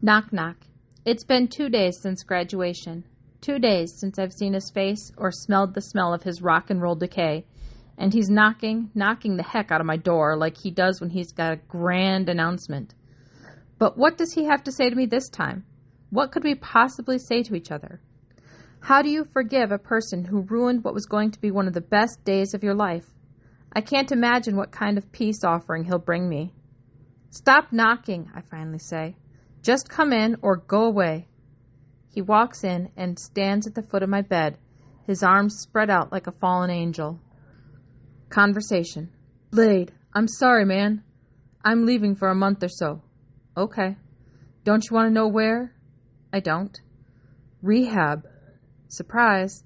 Knock, knock. It's been 2 days since graduation. 2 days since I've seen his face or smelled the smell of his rock and roll decay. And he's knocking the heck out of my door like he does when he's got a grand announcement. But what does he have to say to me this time? What could we possibly say to each other? How do you forgive a person who ruined what was going to be one of the best days of your life? I can't imagine what kind of peace offering he'll bring me. Stop knocking, I finally say. Just come in or go away. He walks in and stands at the foot of my bed, his arms spread out like a fallen angel. Conversation. Blade, I'm sorry, man. I'm leaving for a month or so. Okay. Don't you want to know where? I don't. Rehab. Surprise.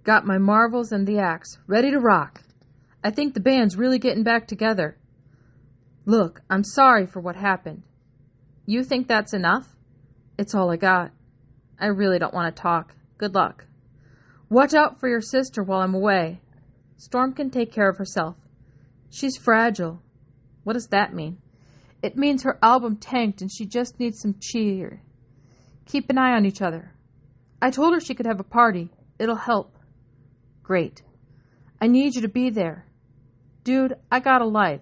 Got my marvels and the axe, ready to rock. I think the band's really getting back together. Look, I'm sorry for what happened. You think that's enough? It's all I got. I really don't want to talk. Good luck. Watch out for your sister while I'm away. Storm can take care of herself. She's fragile. What does that mean? It means her album tanked and she just needs some cheer. Keep an eye on each other. I told her she could have a party. It'll help. Great. I need you to be there. Dude, I got a life.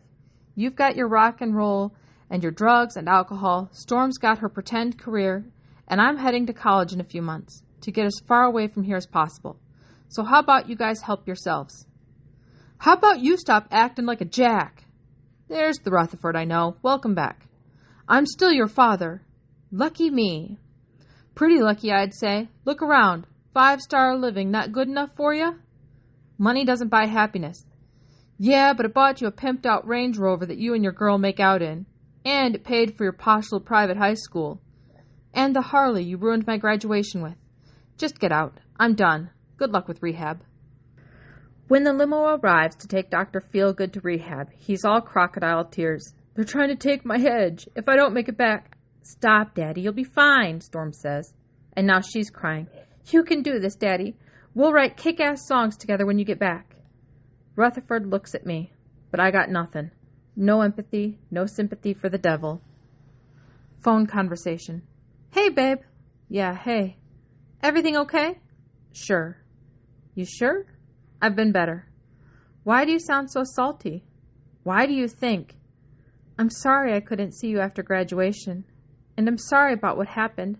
You've got your rock and roll and your drugs and alcohol. Storm's got her pretend career, and I'm heading to college in a few months to get as far away from here as possible. So how about you guys help yourselves? How about you stop acting like a jack? There's the Rutherford I know. Welcome back. I'm still your father. Lucky me. Pretty lucky, I'd say. Look around. 5-star living not good enough for you? Money doesn't buy happiness. Yeah, but it bought you a pimped-out Range Rover that you and your girl make out in. And it paid for your posh little private high school. And the Harley you ruined my graduation with. Just get out. I'm done. Good luck with rehab. When the limo arrives to take Dr. Feelgood to rehab, he's all crocodile tears. They're trying to take my hedge. If I don't make it back... Stop, Daddy. You'll be fine, Storm says. And now she's crying. You can do this, Daddy. We'll write kick-ass songs together when you get back. Rutherford looks at me, but I got nothing. No empathy, no sympathy for the devil. Phone conversation. Hey, babe. Yeah, hey. Everything okay? Sure. You sure? I've been better. Why do you sound so salty? Why do you think? I'm sorry I couldn't see you after graduation. And I'm sorry about what happened.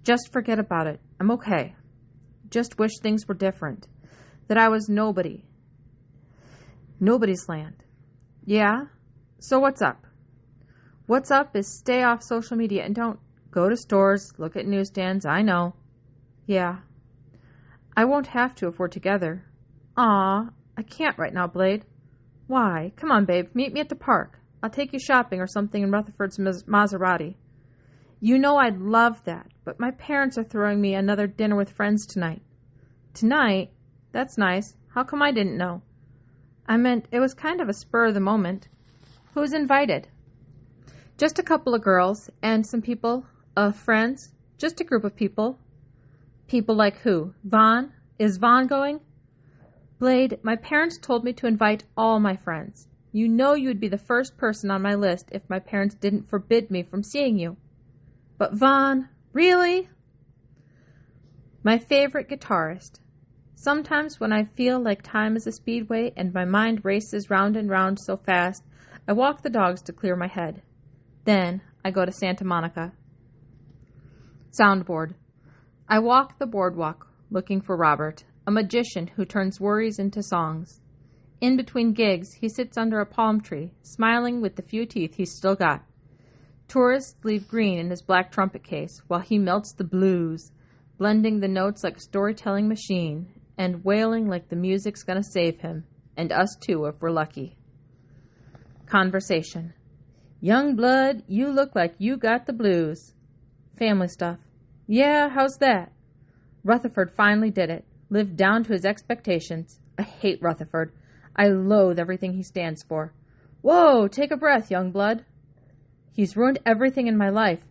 Just forget about it. I'm okay. Just wish things were different. That I was nobody. Nobody's land. Yeah? So what's up? What's up is stay off social media and don't go to stores, look at newsstands. I know. Yeah. I won't have to if we're together. Aw, I can't right now, Blade. Why? Come on, babe. Meet me at the park. I'll take you shopping or something in Rutherford's Maserati. You know I'd love that, but my parents are throwing me another dinner with friends tonight. Tonight? That's nice. How come I didn't know? I meant it was kind of a spur of the moment. Who's invited? Just a couple of girls and some people, friends. Just a group of people. People like who? Vaughn? Is Vaughn going? Blade, my parents told me to invite all my friends. You know you would be the first person on my list if my parents didn't forbid me from seeing you. But Vaughn, really? My favorite guitarist. Sometimes when I feel like time is a speedway and my mind races round and round so fast, I walk the dogs to clear my head. Then I go to Santa Monica. Soundboard. I walk the boardwalk looking for Robert, a magician who turns worries into songs. In between gigs, he sits under a palm tree, smiling with the few teeth he's still got. Tourists leave green in his black trumpet case while he melts the blues, blending the notes like a storytelling machine and wailing like the music's gonna save him, and us too if we're lucky. Conversation. Young blood, you look like you got the blues. Family stuff. Yeah, how's that? Rutherford finally did it. Lived down to his expectations. I hate Rutherford. I loathe everything he stands for. Whoa, take a breath, young blood. He's ruined everything in my life.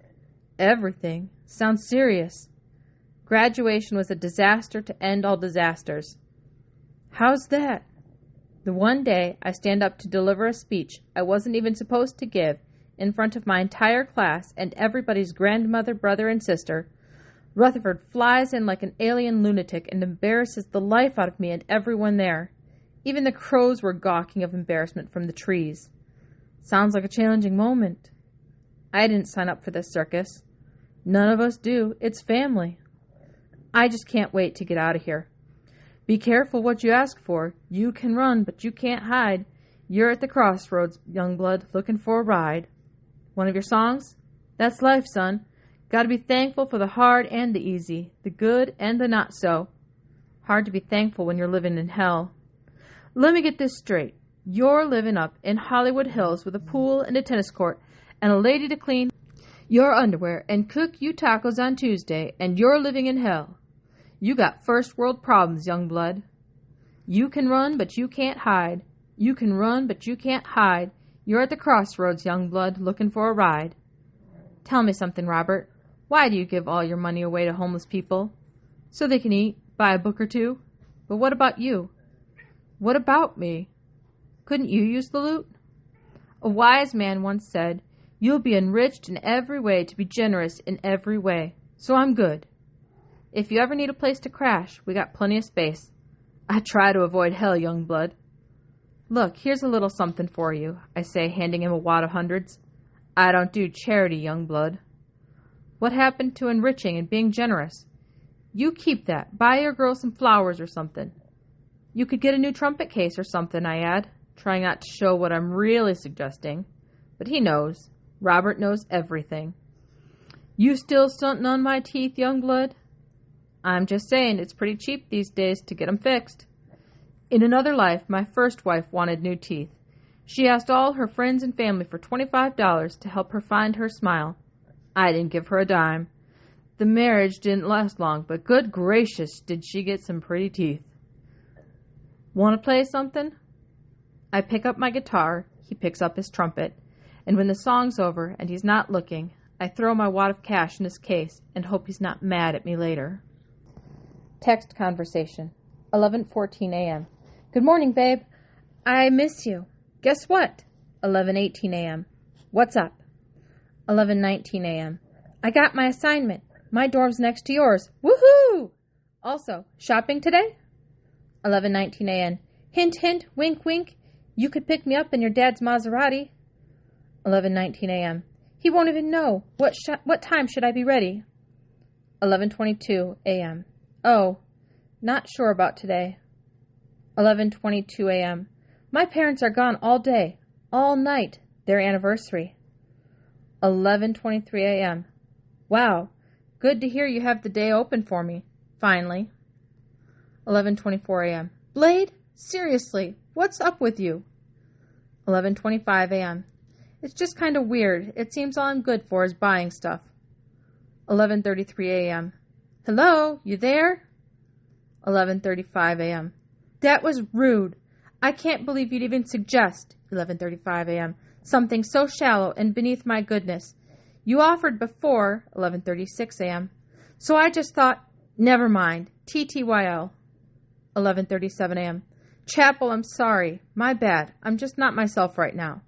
Everything? Sounds serious. Graduation was a disaster to end all disasters. How's that? The one day I stand up to deliver a speech I wasn't even supposed to give, in front of my entire class and everybody's grandmother, brother, and sister, Rutherford flies in like an alien lunatic and embarrasses the life out of me and everyone there. Even the crows were gawking of embarrassment from the trees. Sounds like a challenging moment. I didn't sign up for this circus. None of us do. It's family. I just can't wait to get out of here. Be careful what you ask for. You can run, but you can't hide. You're at the crossroads, young blood, looking for a ride. One of your songs? That's life, son. Gotta be thankful for the hard and the easy, the good and the not so. Hard to be thankful when you're living in hell. Let me get this straight. You're living up in Hollywood Hills with a pool and a tennis court and a lady to clean your underwear and cook you tacos on Tuesday, and you're living in hell. You got first world problems, young blood. You can run, but you can't hide. You can run, but you can't hide. You're at the crossroads, young blood, looking for a ride. Tell me something, Robert. Why do you give all your money away to homeless people? So they can eat, buy a book or two? But what about you? What about me? Couldn't you use the loot? A wise man once said, "You'll be enriched in every way to be generous in every way. So I'm good. If you ever need a place to crash, we got plenty of space. I try to avoid hell, young blood." Look, here's a little something for you, I say, handing him a wad of hundreds. I don't do charity, young blood. What happened to enriching and being generous? You keep that. Buy your girl some flowers or something. You could get a new trumpet case or something, I add, trying not to show what I'm really suggesting. But he knows. Robert knows everything. You still stunting on my teeth, young blood? I'm just saying, it's pretty cheap these days to get 'em fixed. In another life, my first wife wanted new teeth. She asked all her friends and family for $25 to help her find her smile. I didn't give her a dime. The marriage didn't last long, but good gracious, did she get some pretty teeth. Want to play something? I pick up my guitar, he picks up his trumpet, and when the song's over and he's not looking, I throw my wad of cash in his case and hope he's not mad at me later. Text conversation, 11:14 a.m. Good morning, babe. I miss you. Guess what? 11:18 a.m. What's up? 11:19 a.m. I got my assignment. My dorm's next to yours. Woohoo! Also, shopping today? 11:19 a.m. Hint, hint, wink, wink. You could pick me up in your dad's Maserati. 11:19 a.m. He won't even know. What time should I be ready? 11:22 a.m. Oh, not sure about today. 11:22 a.m. My parents are gone all day, all night, their anniversary. 11:23 a.m. Wow, good to hear you have the day open for me, finally. 11:24 a.m. Blade, seriously, what's up with you? 11:25 a.m. It's just kind of weird. It seems all I'm good for is buying stuff. 11:33 a.m. Hello, you there? 11:35 a.m. That was rude. I can't believe you'd even suggest, 11:35 a.m., something so shallow and beneath my goodness. You offered before, 11:36 a.m., so I just thought, never mind, TTYL. 11:37 a.m. Chapel, I'm sorry. My bad. I'm just not myself right now.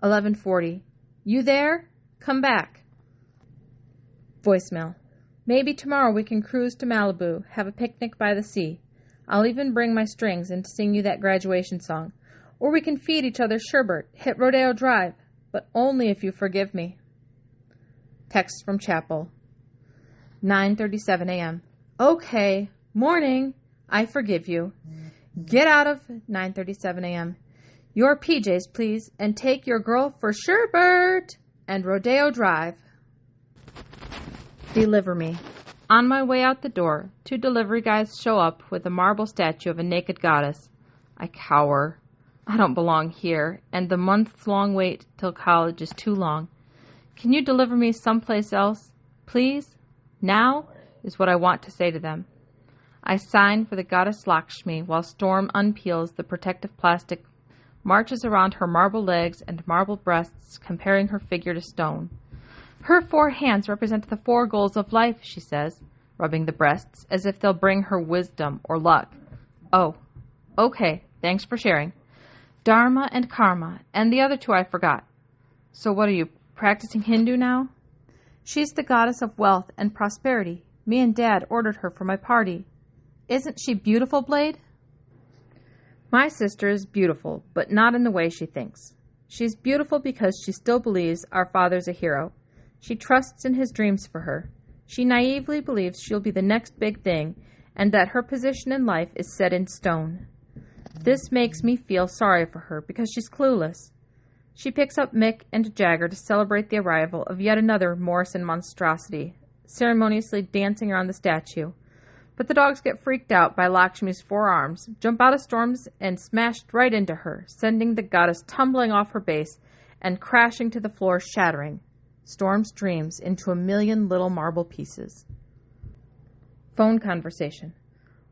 11:40. You there? Come back. Voicemail. Maybe tomorrow we can cruise to Malibu, have a picnic by the sea. I'll even bring my strings and sing you that graduation song. Or we can feed each other sherbet, hit Rodeo Drive, but only if you forgive me. Text from Chapel. 9:37 a.m. Okay. Morning. I forgive you. Get out of 9:37 a.m. Your PJs, please, and take your girl for sherbet and Rodeo Drive. Deliver me. On my way out the door, 2 delivery guys show up with a marble statue of a naked goddess. I cower. I don't belong here, and the months-long wait till college is too long. Can you deliver me someplace else? Please? Now? Is what I want to say to them. I sign for the goddess Lakshmi while Storm unpeels the protective plastic, marches around her marble legs and marble breasts, comparing her figure to stone. Her 4 hands represent the 4 goals of life, she says, rubbing the breasts as if they'll bring her wisdom or luck. Oh, okay, thanks for sharing. Dharma and karma, and the other 2 I forgot. So what are you, practicing Hindu now? She's the goddess of wealth and prosperity. Me and Dad ordered her for my party. Isn't she beautiful, Blade? My sister is beautiful, but not in the way she thinks. She's beautiful because she still believes our father's a hero. She trusts in his dreams for her. She naively believes she'll be the next big thing and that her position in life is set in stone. This makes me feel sorry for her because she's clueless. She picks up Mick and Jagger to celebrate the arrival of yet another Morrison monstrosity, ceremoniously dancing around the statue. But the dogs get freaked out by Lakshmi's forearms, jump out of Storm's, and smashed right into her, sending the goddess tumbling off her base and crashing to the floor, shattering Storm's dreams into a million little marble pieces. Phone conversation.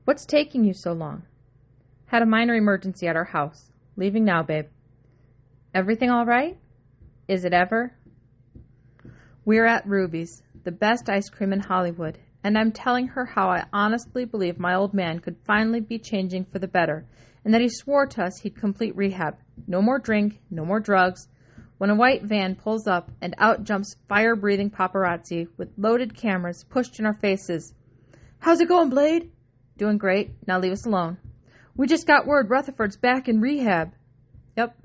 What's taking you so long? Had a minor emergency at our house. Leaving now, babe. Everything all right? Is it ever? We're at Ruby's, the best ice cream in Hollywood, and I'm telling her how I honestly believe my old man could finally be changing for the better, and that he swore to us he'd complete rehab. No more drink, no more drugs. When a white van pulls up and out jumps fire-breathing paparazzi with loaded cameras pushed in our faces. How's it going, Blade? Doing great. Now leave us alone. We just got word Rutherford's back in rehab. Yep.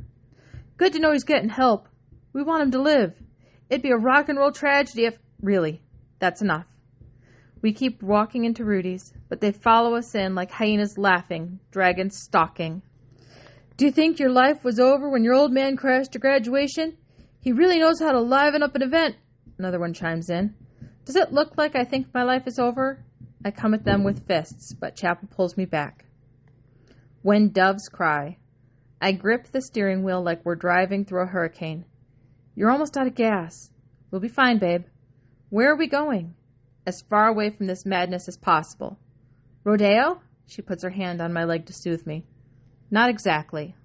Good to know he's getting help. We want him to live. It'd be a rock and roll tragedy if... Really, that's enough. We keep walking into Rudy's, but they follow us in like hyenas laughing, dragons stalking. Do you think your life was over when your old man crashed to graduation? He really knows how to liven up an event, another one chimes in. Does it look like I think my life is over? I come at them with fists, but Chapel pulls me back. When doves cry. I grip the steering wheel like we're driving through a hurricane. You're almost out of gas. We'll be fine, babe. Where are we going? As far away from this madness as possible. Rodeo? She puts her hand on my leg to soothe me. Not exactly.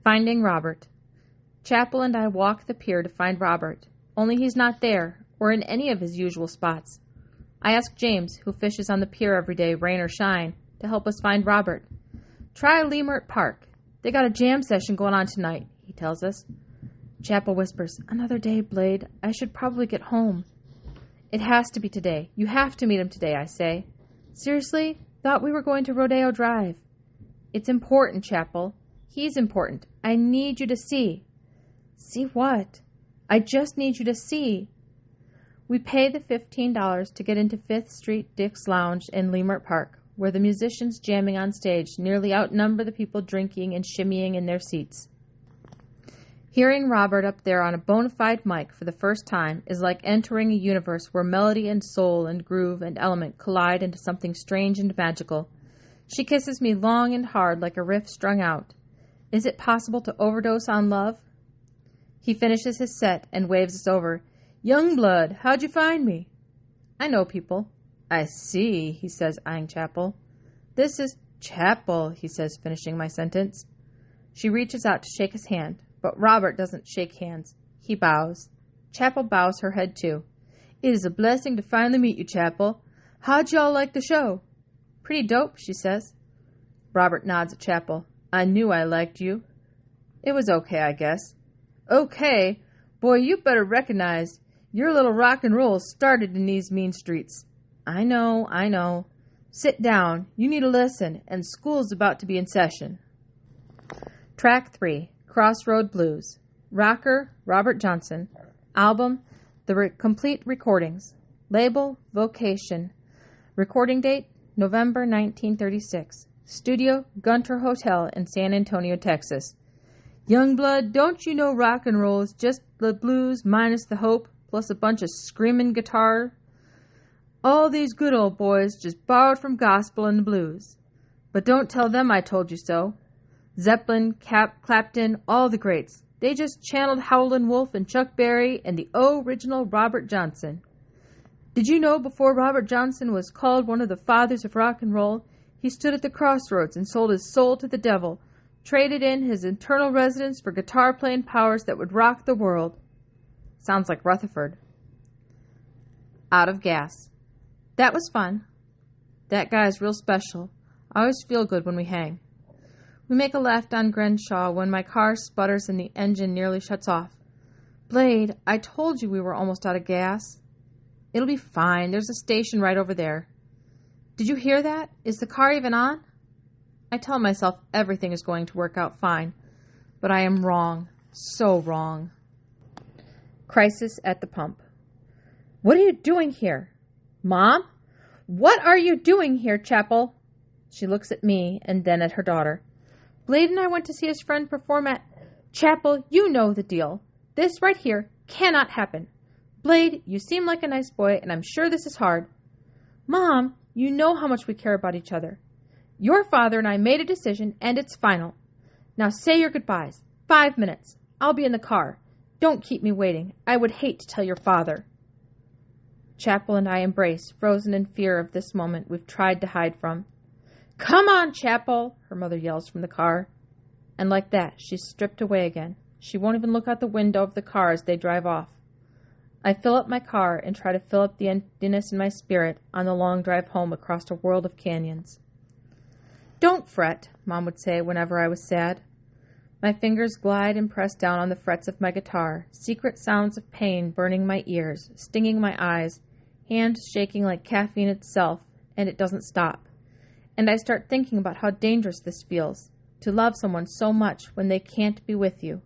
Finding Robert. Chapel and I walk the pier to find Robert, only he's not there, or in any of his usual spots. I ask James, who fishes on the pier every day, rain or shine, to help us find Robert. Try Leimert Park. They got a jam session going on tonight, he tells us. Chapel whispers, Another day, Blade. I should probably get home. It has to be today. You have to meet him today, I say. Seriously? Thought we were going to Rodeo Drive. It's important, Chapel. He's important. I need you to see. See what? I just need you to see. We pay the $15 to get into 5th Street Dick's Lounge in Leimert Park, where the musicians jamming on stage nearly outnumber the people drinking and shimmying in their seats. Hearing Robert up there on a bona fide mic for the first time is like entering a universe where melody and soul and groove and element collide into something strange and magical. She kisses me long and hard like a riff strung out. Is it possible to overdose on love? He finishes his set and waves us over. Youngblood, how'd you find me? I know people. I see, he says, eyeing Chapel. This is Chapel, he says, finishing my sentence. She reaches out to shake his hand. But Robert doesn't shake hands. He bows. Chapel bows her head, too. It is a blessing to finally meet you, Chapel. How'd y'all like the show? Pretty dope, she says. Robert nods at Chapel. I knew I liked you. It was okay, I guess. Okay? Boy, you better recognize your little rock and roll started in these mean streets. I know. Sit down. You need a lesson, and school's about to be in session. Track 3. Crossroad Blues. Rocker, Robert Johnson. Album, The Complete Recordings. Label, Vocation. Recording date, November 1936. Studio, Gunter Hotel in San Antonio, Texas. Youngblood, don't you know rock and roll is just the blues minus the hope, plus a bunch of screaming guitar? All these good old boys just borrowed from gospel and the blues. But don't tell them I told you so. Zeppelin, Clapton, all the greats. They just channeled Howlin' Wolf and Chuck Berry and the original Robert Johnson. Did you know before Robert Johnson was called one of the fathers of rock and roll, he stood at the crossroads and sold his soul to the devil, traded in his eternal residence for guitar-playing powers that would rock the world? Sounds like Rutherford. Out of gas. That was fun. That guy's real special. I always feel good when we hang. We make a left on Grenshaw when my car sputters and the engine nearly shuts off. Blade, I told you we were almost out of gas. It'll be fine. There's a station right over there. Did you hear that? Is the car even on? I tell myself everything is going to work out fine, but I am wrong. So wrong. Crisis at the pump. What are you doing here? Mom? What are you doing here, Chapel? She looks at me and then at her daughter. Blade and I went to see his friend perform at... Chapel, you know the deal. This right here cannot happen. Blade, you seem like a nice boy, and I'm sure this is hard. Mom, you know how much we care about each other. Your father and I made a decision, and it's final. Now say your goodbyes. 5 minutes. I'll be in the car. Don't keep me waiting. I would hate to tell your father. Chapel and I embrace, frozen in fear of this moment we've tried to hide from. Come on, Chapel, her mother yells from the car. And like that, she's stripped away again. She won't even look out the window of the car as they drive off. I fill up my car and try to fill up the emptiness in my spirit on the long drive home across a world of canyons. Don't fret, Mom would say whenever I was sad. My fingers glide and press down on the frets of my guitar, secret sounds of pain burning my ears, stinging my eyes, hands shaking like caffeine itself, and it doesn't stop. And I start thinking about how dangerous this feels, to love someone so much when they can't be with you,